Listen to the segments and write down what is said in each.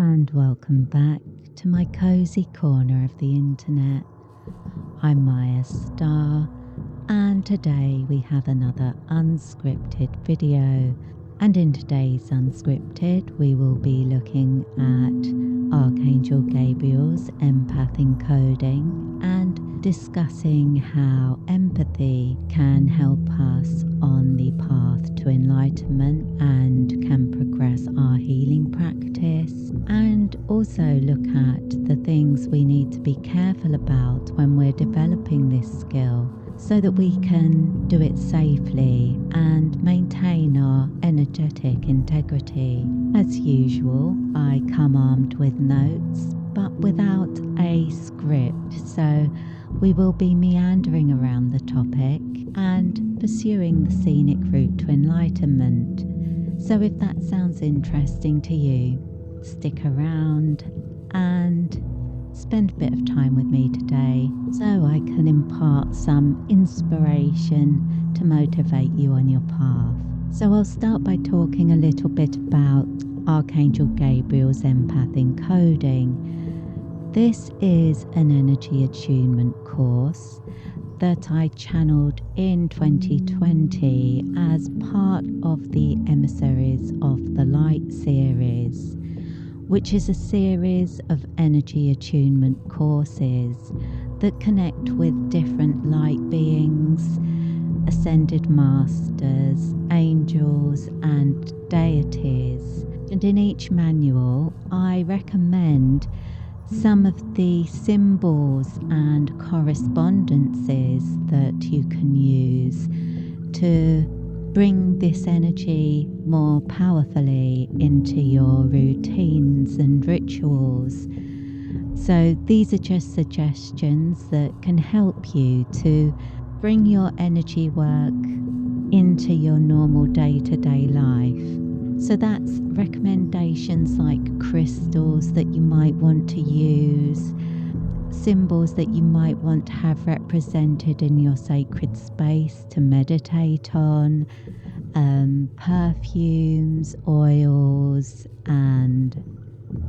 and welcome back to my cozy corner of the internet. I'm Mayastar, and today we have another unscripted video. And in today's unscripted, we will be looking at Archangel Gabriel's empath encoding and discussing how empathy can help us on the path to enlightenment and can progress our healing practice, and also look at the things we need to be careful about when we're developing this skill so that we can do it safely and maintain our energetic integrity. As usual, I come armed with notes but without a script, so we will be meandering around the topic and pursuing the scenic route to enlightenment. So if that sounds interesting to you, stick around and spend a bit of time with me today so I can impart some inspiration to motivate you on your path. So I'll start by talking a little bit about Archangel Gabriel's empath encoding. This is an energy attunement course that I channeled in 2020 as part of the Emissaries of the Light series, which is a series of energy attunement courses that connect with different light beings, ascended masters, angels, and deities. And in each manual, I recommend some of the symbols and correspondences that you can use to bring this energy more powerfully into your routines and rituals. So these are just suggestions that can help you to bring your energy work into your normal day-to-day life. So that's recommendations like crystals that you might want to use, symbols that you might want to have represented in your sacred space to meditate on, perfumes, oils, and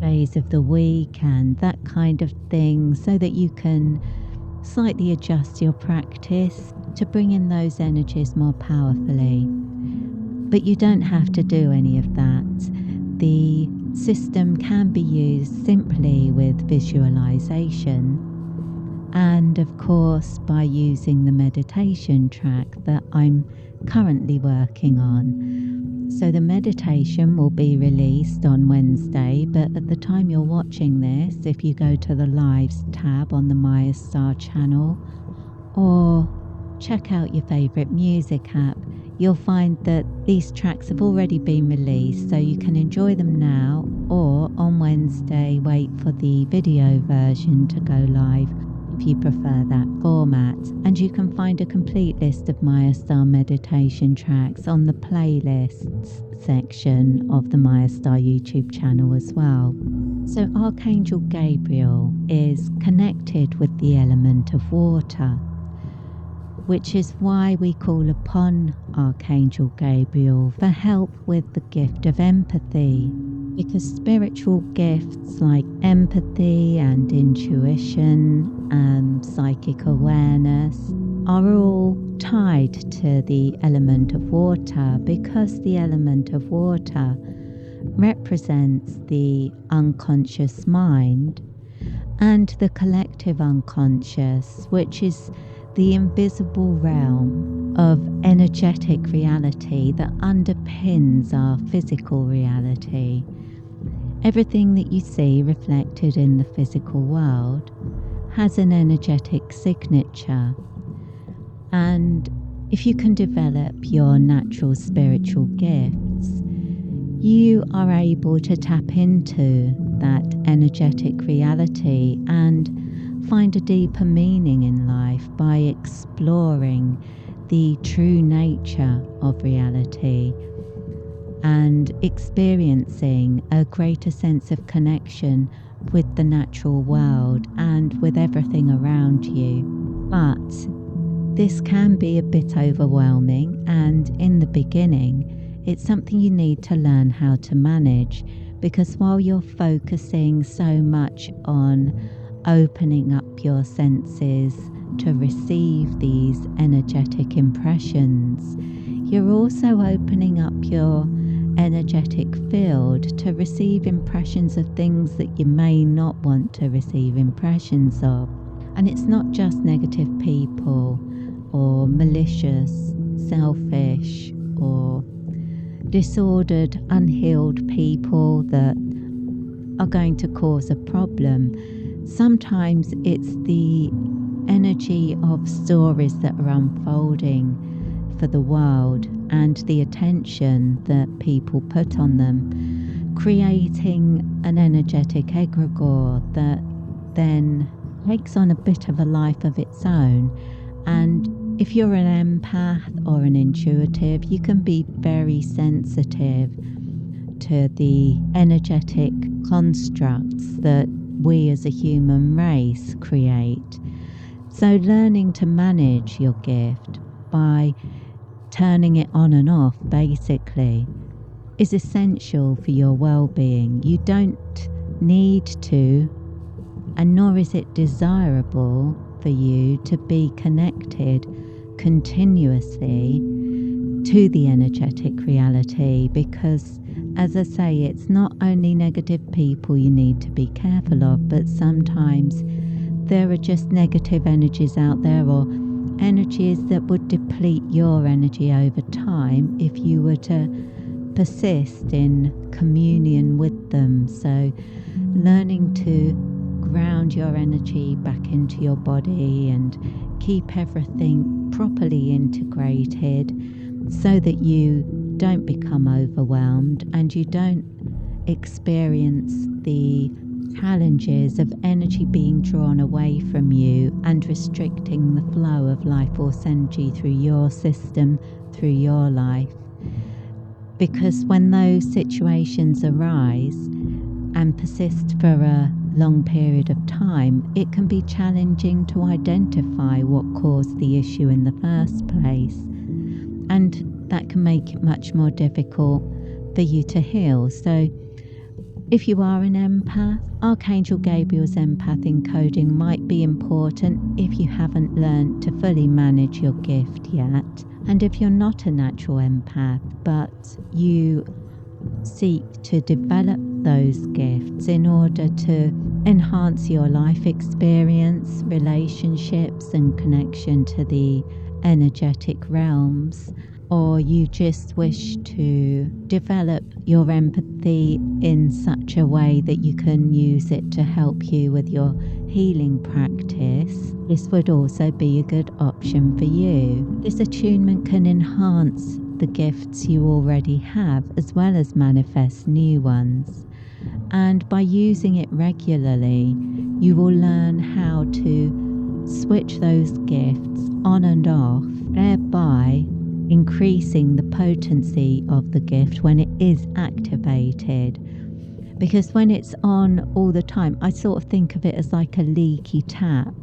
days of the week and that kind of thing, so that you can slightly adjust your practice to bring in those energies more powerfully. But you don't have to do any of that. The system can be used simply with visualization, and of course by using the meditation track that I'm currently working on. So the meditation will be released on Wednesday, but at the time you're watching this, if you go to the Lives tab on the Mayastar channel or check out your favourite music app, you'll find that these tracks have already been released, so you can enjoy them now, or on Wednesday wait for the video version to go live if you prefer that format. And you can find a complete list of Mayastar meditation tracks on the playlists section of the Mayastar YouTube channel as well. So Archangel Gabriel is connected with the element of water, which is why we call upon Archangel Gabriel for help with the gift of empathy, because spiritual gifts like empathy and intuition and psychic awareness are all tied to the element of water, because the element of water represents the unconscious mind and the collective unconscious, which is the invisible realm of energetic reality that underpins our physical reality. Everything that you see reflected in the physical world has an energetic signature, and if you can develop your natural spiritual gifts, you are able to tap into that energetic reality and find a deeper meaning in life by exploring the true nature of reality and experiencing a greater sense of connection with the natural world and with everything around you. But this can be a bit overwhelming, and in the beginning it's something you need to learn how to manage, because while you're focusing so much on opening up your senses to receive these energetic impressions, you're also opening up your energetic field to receive impressions of things that you may not want to receive impressions of. And it's not just negative people or malicious, selfish, or disordered, unhealed people that are going to cause a problem. Sometimes it's the energy of stories that are unfolding for the world and the attention that people put on them, creating an energetic egregore that then takes on a bit of a life of its own. And if you're an empath or an intuitive, you can be very sensitive to the energetic constructs that we as a human race create. So learning to manage your gift by turning it on and off, basically, is essential for your well-being. You don't need to, and nor is it desirable for you to be connected continuously to the energetic reality, because, as I say, it's not only negative people you need to be careful of, but sometimes there are just negative energies out there, or energies that would deplete your energy over time if you were to persist in communion with them. So learning to ground your energy back into your body and keep everything properly integrated so that you don't become overwhelmed and you don't experience the challenges of energy being drawn away from you and restricting the flow of life force energy through your system, through your life. Because when those situations arise and persist for a long period of time, it can be challenging to identify what caused the issue in the first place. And that can make it much more difficult for you to heal. So if you are an empath, Archangel Gabriel's empath encoding might be important if you haven't learned to fully manage your gift yet. And if you're not a natural empath, but you seek to develop those gifts in order to enhance your life experience, relationships, and connection to the energetic realms, or you just wish to develop your empathy in such a way that you can use it to help you with your healing practice, this would also be a good option for you. This attunement can enhance the gifts you already have, as well as manifest new ones. And by using it regularly, you will learn how to switch those gifts on and off, thereby increasing the potency of the gift when it is activated. Because when it's on all the time, I sort of think of it as like a leaky tap.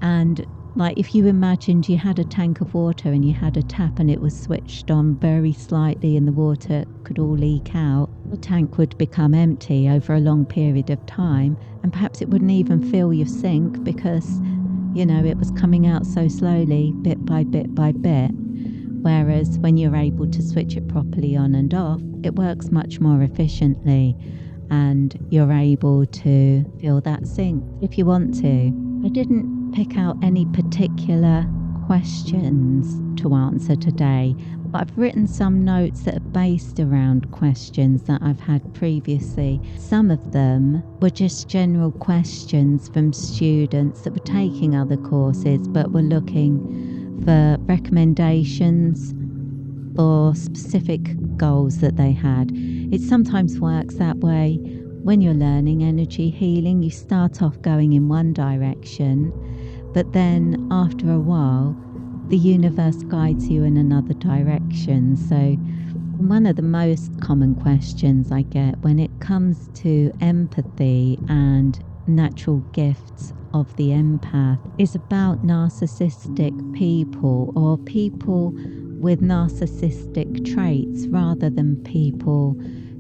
And like if you imagined you had a tank of water and you had a tap and it was switched on very slightly and the water could all leak out, the tank would become empty over a long period of time, and perhaps it wouldn't even fill your sink because, you know, it was coming out so slowly, bit by bit by bit. Whereas when you're able to switch it properly on and off, it works much more efficiently and you're able to fill that sink if you want to. I didn't pick out any particular questions to answer today, but I've written some notes that are based around questions that I've had previously. Some of them were just general questions from students that were taking other courses but were looking for recommendations or specific goals that they had. It sometimes works that way. When you're learning energy healing, you start off going in one direction, but then after a while, the universe guides you in another direction. So one of the most common questions I get when it comes to empathy and natural gifts of the empath is about narcissistic people, or people with narcissistic traits rather than people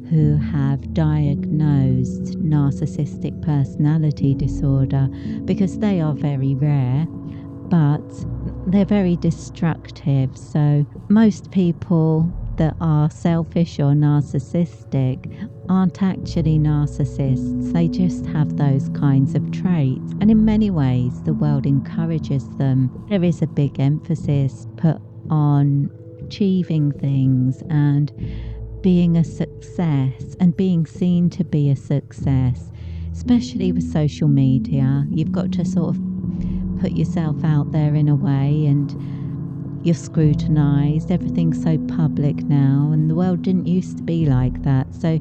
who have diagnosed narcissistic personality disorder, because they are very rare, but they're very destructive. So most people that are selfish or narcissistic aren't actually narcissists. They just have those kinds of traits. And in many ways, the world encourages them. There is a big emphasis put on achieving things and being a success and being seen to be a success, especially with social media. You've got to sort of put yourself out there in a way, and you're scrutinized. Everything's so public now, and the world didn't used to be like that. So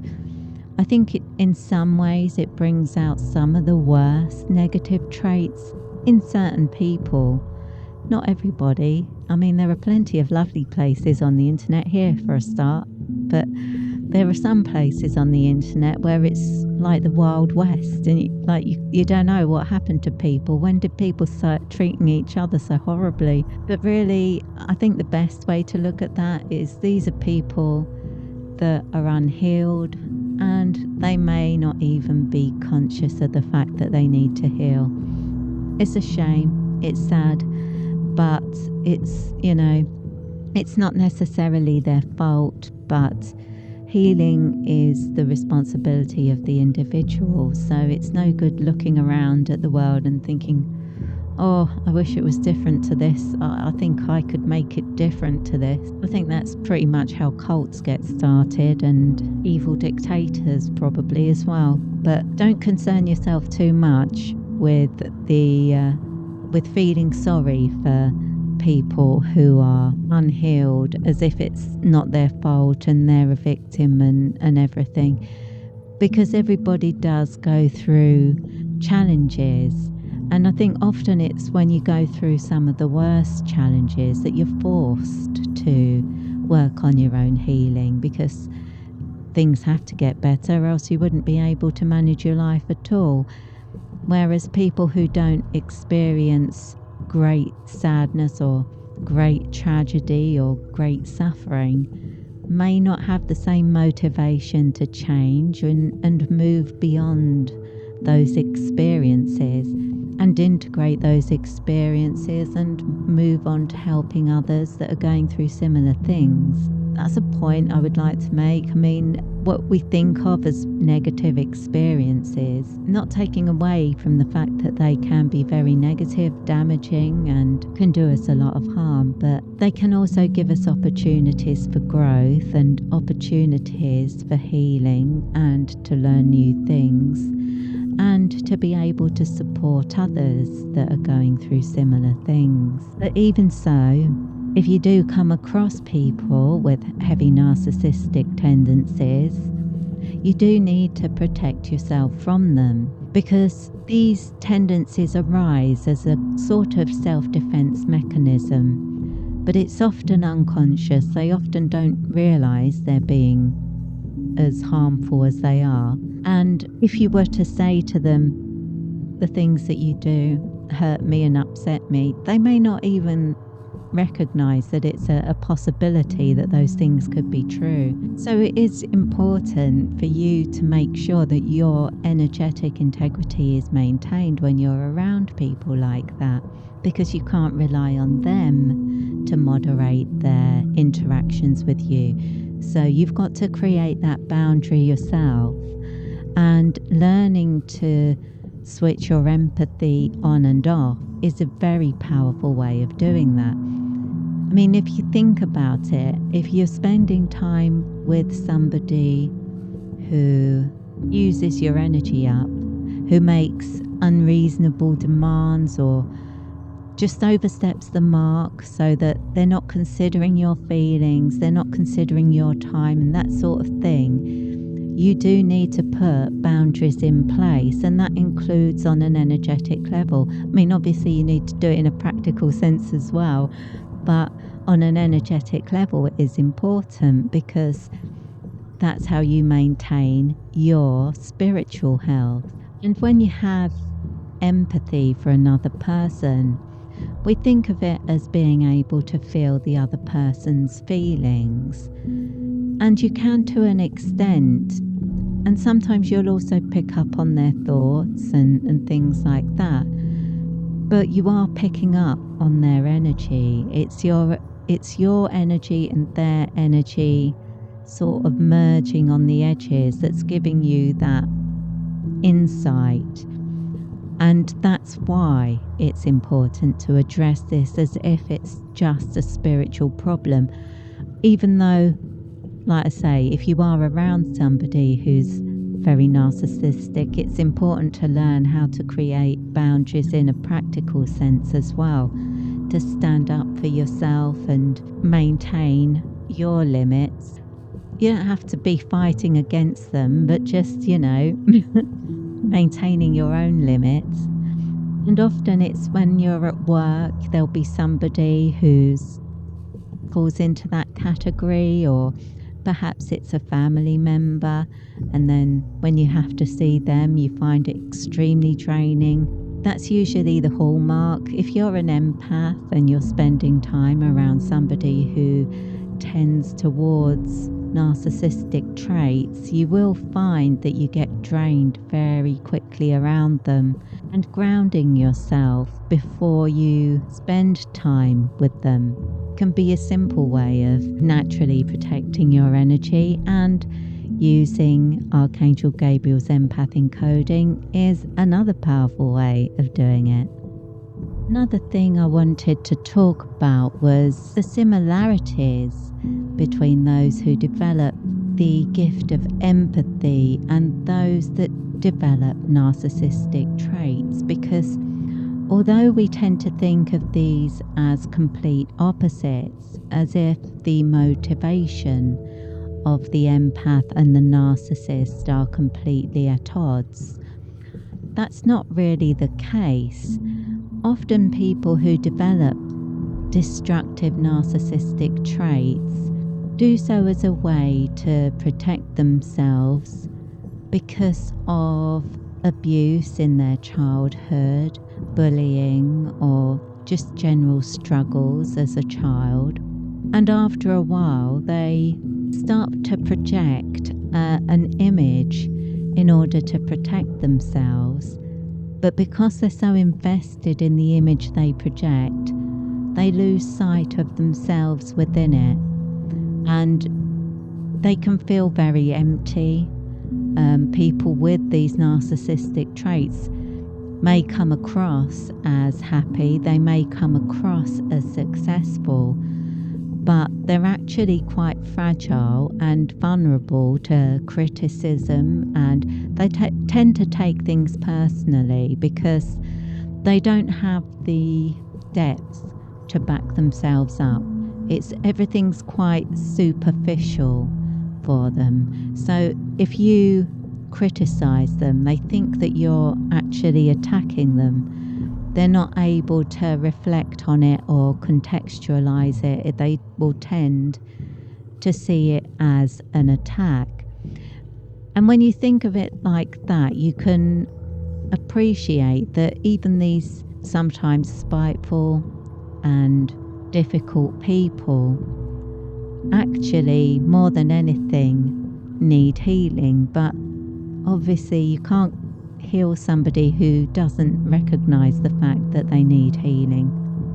I think in some ways it brings out some of the worst negative traits in certain people. Not everybody. I mean, there are plenty of lovely places on the internet here for a start, but there are some places on the internet where it's like the Wild West, and you don't know what happened to people. When did people start treating each other so horribly? But really, I think the best way to look at that is these are people that are unhealed, and they may not even be conscious of the fact that they need to heal. It's a shame, it's sad, but it's not necessarily their fault, but healing is the responsibility of the individual. So it's no good looking around at the world and thinking, oh, I wish it was different to this. I think I could make it different to this. I think that's pretty much how cults get started, and evil dictators probably as well. But don't concern yourself too much with with feeling sorry for people who are unhealed, as if it's not their fault and they're a victim and everything, because everybody does go through challenges. And I think often it's when you go through some of the worst challenges that you're forced to work on your own healing, because things have to get better, or else you wouldn't be able to manage your life at all. Whereas people who don't experience great sadness or great tragedy or great suffering may not have the same motivation to change and move beyond those experiences and integrate those experiences and move on to helping others that are going through similar things. That's a point I would like to make. I mean, what we think of as negative experiences, not taking away from the fact that they can be very negative, damaging, and can do us a lot of harm, but they can also give us opportunities for growth and opportunities for healing and to learn new things, and to be able to support others that are going through similar things. But even so, if you do come across people with heavy narcissistic tendencies, you do need to protect yourself from them, because these tendencies arise as a sort of self-defense mechanism, but it's often unconscious. They often don't realize they're being as harmful as they are. And if you were to say to them, the things that you do hurt me and upset me, they may not even recognize that it's a possibility that those things could be true. So it is important for you to make sure that your energetic integrity is maintained when you're around people like that, because you can't rely on them to moderate their interactions with you. So you've got to create that boundary yourself, and learning to switch your empathy on and off is a very powerful way of doing that. I mean, if you think about it, if you're spending time with somebody who uses your energy up, who makes unreasonable demands or just oversteps the mark so that they're not considering your feelings, they're not considering your time and that sort of thing, you do need to put boundaries in place, and that includes on an energetic level. I mean, obviously you need to do it in a practical sense as well, but on an energetic level it is important, because that's how you maintain your spiritual health. And when you have empathy for another person, we think of it as being able to feel the other person's feelings. And you can to an extent. And sometimes you'll also pick up on their thoughts and things like that. But you are picking up on their energy. It's your energy and their energy sort of merging on the edges that's giving you that insight. And that's why it's important to address this as if it's just a spiritual problem. Even though, like I say, if you are around somebody who's very narcissistic, it's important to learn how to create boundaries in a practical sense as well, to stand up for yourself and maintain your limits. You don't have to be fighting against them, but just, maintaining your own limits. And often it's when you're at work, there'll be somebody who's falls into that category, or perhaps it's a family member, and then when you have to see them, you find it extremely draining. That's usually the hallmark. If you're an empath and you're spending time around somebody who tends towards narcissistic traits, you will find that you get drained very quickly around them. And grounding yourself before you spend time with them can be a simple way of naturally protecting your energy, and using Archangel Gabriel's empath encoding is another powerful way of doing it. Another thing I wanted to talk about was the similarities between those who develop the gift of empathy and those that develop narcissistic traits, because although we tend to think of these as complete opposites, as if the motivation of the empath and the narcissist are completely at odds, that's not really the case. Often people who develop destructive narcissistic traits do so as a way to protect themselves because of abuse in their childhood, bullying, or just general struggles as a child. And after a while, they start to project an image in order to protect themselves. But because they're so invested in the image they project, they lose sight of themselves within it. And they can feel very empty. People with these narcissistic traits may come across as happy, they may come across as successful, but they're actually quite fragile and vulnerable to criticism, and they tend to take things personally because they don't have the depth to back themselves up. Everything's quite superficial for them. So if you criticize them, they think that you're actually attacking them. They're not able to reflect on it or contextualize it. They will tend to see it as an attack. And when you think of it like that, you can appreciate that even these sometimes spiteful and difficult people actually, more than anything, need healing. But obviously you can't heal somebody who doesn't recognize the fact that they need healing.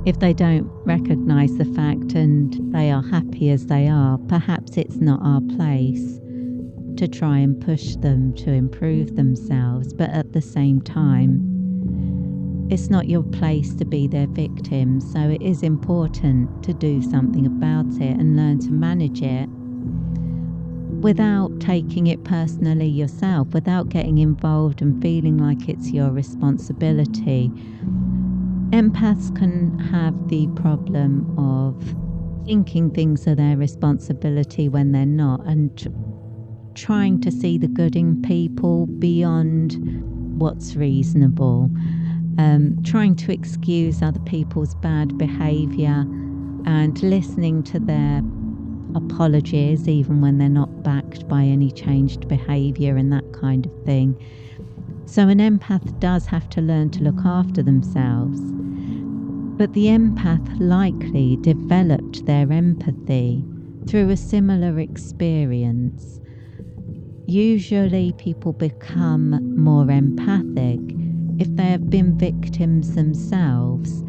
If they don't recognize the fact and they are happy as they are, perhaps it's not our place to try and push them to improve themselves. But at the same time, it's not your place to be their victim. So it is important to do something about it and learn to manage it without taking it personally yourself, without getting involved and feeling like it's your responsibility. Empaths can have the problem of thinking things are their responsibility when they're not, and trying to see the good in people beyond what's reasonable, trying to excuse other people's bad behaviour and listening to their apologies even when they're not backed by any changed behaviour and that kind of thing. So an empath does have to learn to look after themselves. But the empath likely developed their empathy through a similar experience. Usually people become more empathic if they have been victims themselves,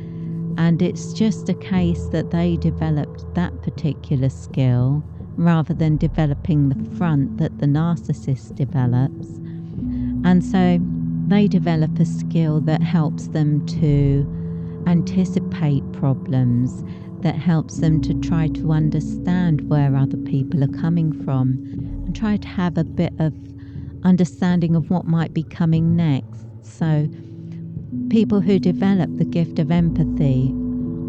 and it's just a case that they developed that particular skill rather than developing the front that the narcissist develops. And so they develop a skill that helps them to anticipate problems, that helps them to try to understand where other people are coming from and try to have a bit of understanding of what might be coming next. So people who develop the gift of empathy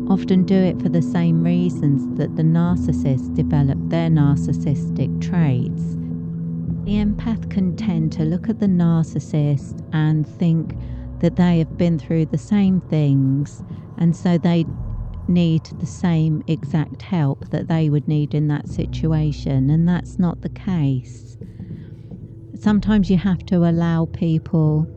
often do it for the same reasons that the narcissists develop their narcissistic traits. The empath can tend to look at the narcissist and think that they have been through the same things, and so they need the same exact help that they would need in that situation, and that's not the case. Sometimes you have to allow people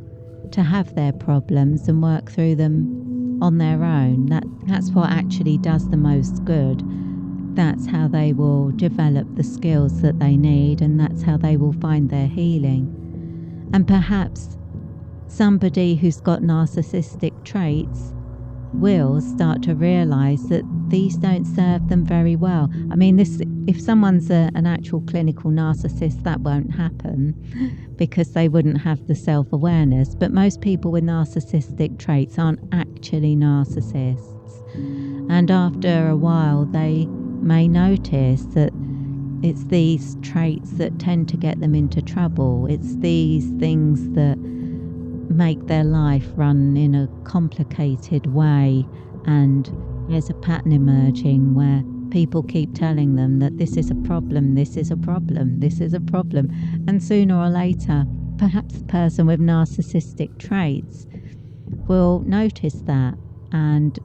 to have their problems and work through them on their own. That's what actually does the most good. That's how they will develop the skills that they need, and that's how they will find their healing. And perhaps somebody who's got narcissistic traits will start to realize that these don't serve them very well. I mean, if someone's an actual clinical narcissist, that won't happen because they wouldn't have the self-awareness. But most people with narcissistic traits aren't actually narcissists. And after a while, they may notice that it's these traits that tend to get them into trouble. It's these things that make their life run in a complicated way, and there's a pattern emerging where people keep telling them that this is a problem, this is a problem, this is a problem, and sooner or later perhaps the person with narcissistic traits will notice that and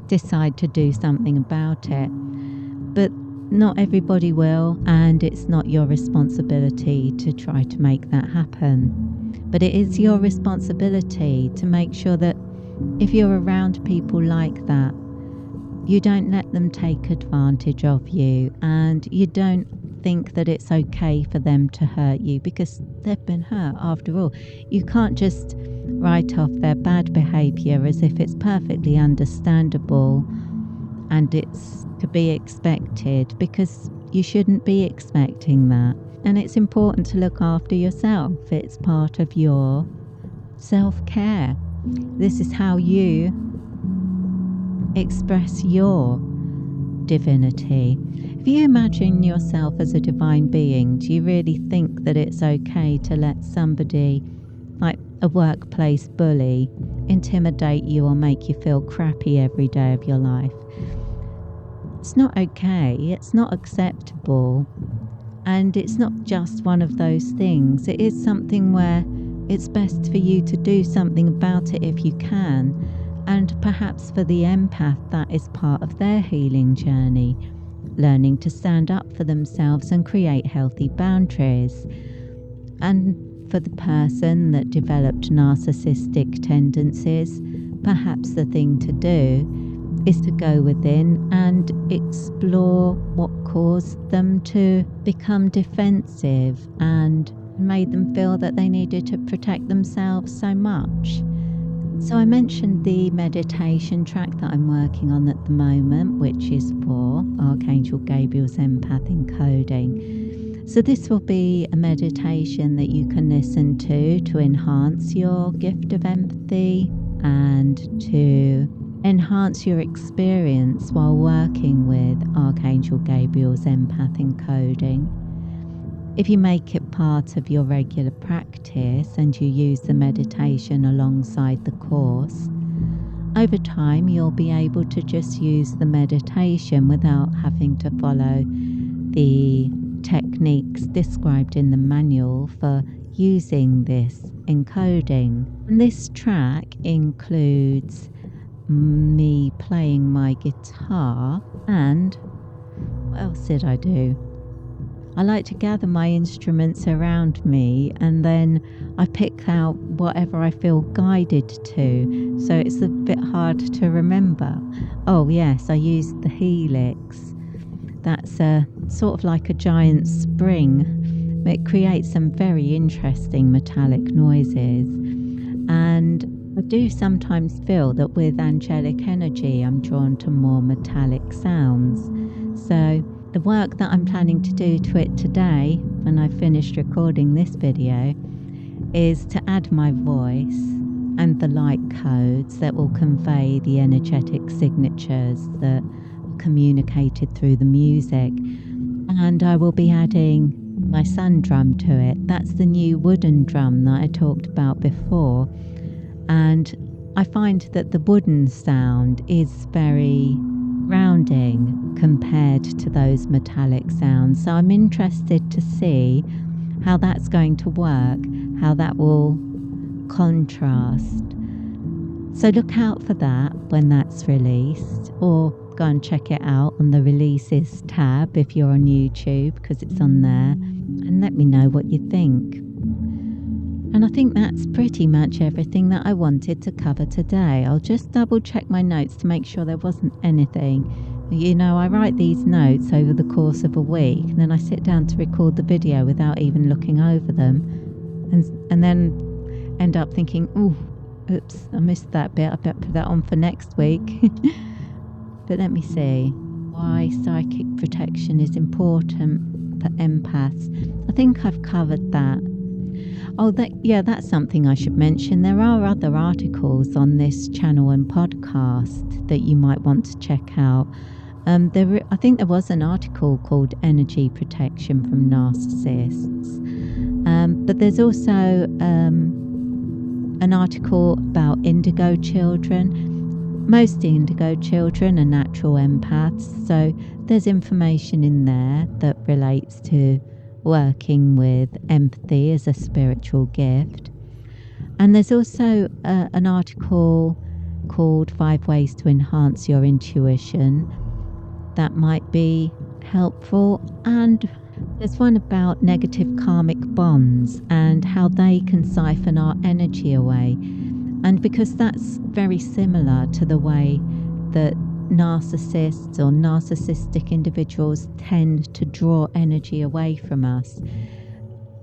decide to do something about it. But not everybody will, and it's not your responsibility to try to make that happen. But it is your responsibility to make sure that if you're around people like that, you don't let them take advantage of you, and you don't think that it's okay for them to hurt you, because they've been hurt after all. You can't just write off their bad behaviour as if it's perfectly understandable and it's to be expected, because you shouldn't be expecting that. And it's important to look after yourself. It's part of your self-care. This is how you express your divinity. If you imagine yourself as a divine being, do you really think that it's okay to let somebody like a workplace bully intimidate you or make you feel crappy every day of your life? It's not okay. It's not acceptable. And it's not just one of those things. It is something where it's best for you to do something about it if you can. And perhaps for the empath, that is part of their healing journey, learning to stand up for themselves and create healthy boundaries. And for the person that developed narcissistic tendencies, perhaps the thing to do is to go within and explore what caused them to become defensive and made them feel that they needed to protect themselves so much. So I mentioned the meditation track that I'm working on at the moment, which is for Archangel Gabriel's empath encoding. So this will be a meditation that you can listen to enhance your gift of empathy and to enhance your experience while working with Archangel Gabriel's empath encoding. If you make it part of your regular practice and you use the meditation alongside the course, over time you'll be able to just use the meditation without having to follow the techniques described in the manual for using this encoding. And this track includes me playing my guitar, and what else did I do? I like to gather my instruments around me, and then I pick out whatever I feel guided to. So it's a bit hard to remember. Oh yes, I used the helix. That's a sort of like a giant spring. It creates some very interesting metallic noises. And I do sometimes feel that with angelic energy, I'm drawn to more metallic sounds. So the work that I'm planning to do to it today, when I finished recording this video, is to add my voice and the light codes that will convey the energetic signatures that are communicated through the music. And I will be adding my sun drum to it. That's the new wooden drum that I talked about before. And I find that the wooden sound is very grounding compared to those metallic sounds. So I'm interested to see how that's going to work, how that will contrast. So look out for that when that's released, or go and check it out on the releases tab if you're on YouTube, because it's on there, and let me know what you think. And I think that's pretty much everything that I wanted to cover today. I'll just double check my notes to make sure there wasn't anything. You know, I write these notes over the course of a week, and then I sit down to record the video without even looking over them, and then end up thinking, oops, I missed that bit. I better put that on for next week. But let me see. Why psychic protection is important for empaths. I think I've covered that. Oh, that's something I should mention. There are other articles on this channel and podcast that you might want to check out. I think there was an article called Energy Protection from Narcissists. But there's also an article about indigo children. Most indigo children are natural empaths, so there's information in there that relates to working with empathy as a spiritual gift. And there's also an article called 5 Ways to Enhance Your Intuition that might be helpful. And there's one about negative karmic bonds and how they can siphon our energy away. And because that's very similar to the way that narcissists or narcissistic individuals tend to draw energy away from us,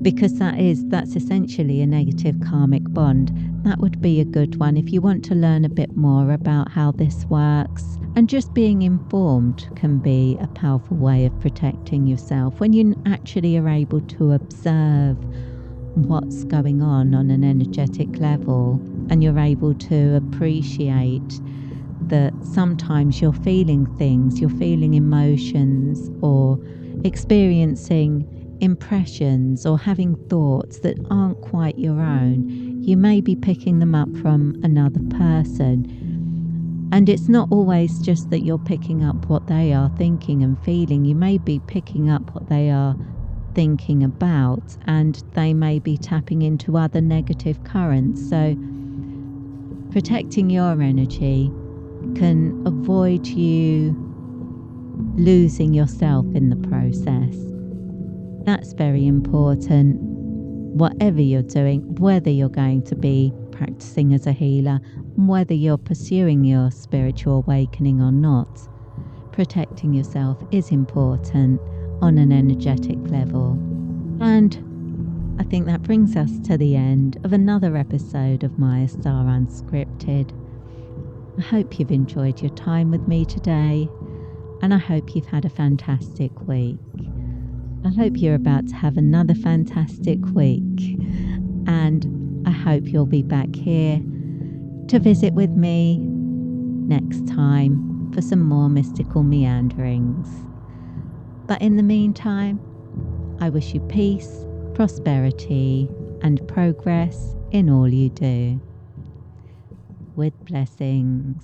because that's essentially a negative karmic bond. That would be a good one if you want to learn a bit more about how this works. And just being informed can be a powerful way of protecting yourself when you actually are able to observe what's going on an energetic level, and you're able to appreciate that sometimes you're feeling things, you're feeling emotions, or experiencing impressions, or having thoughts that aren't quite your own. You may be picking them up from another person, and it's not always just that you're picking up what they are thinking and feeling. You may be picking up what they are thinking about, and they may be tapping into other negative currents. So protecting your energy can avoid you losing yourself in the process. That's very important. Whatever you're doing, whether you're going to be practicing as a healer, whether you're pursuing your spiritual awakening or not, protecting yourself is important on an energetic level. And I think that brings us to the end of another episode of Mayastar Unscripted. I hope you've enjoyed your time with me today, and I hope you've had a fantastic week. I hope you're about to have another fantastic week, and I hope you'll be back here to visit with me next time for some more mystical meanderings. But in the meantime, I wish you peace, prosperity, and progress in all you do. With blessings.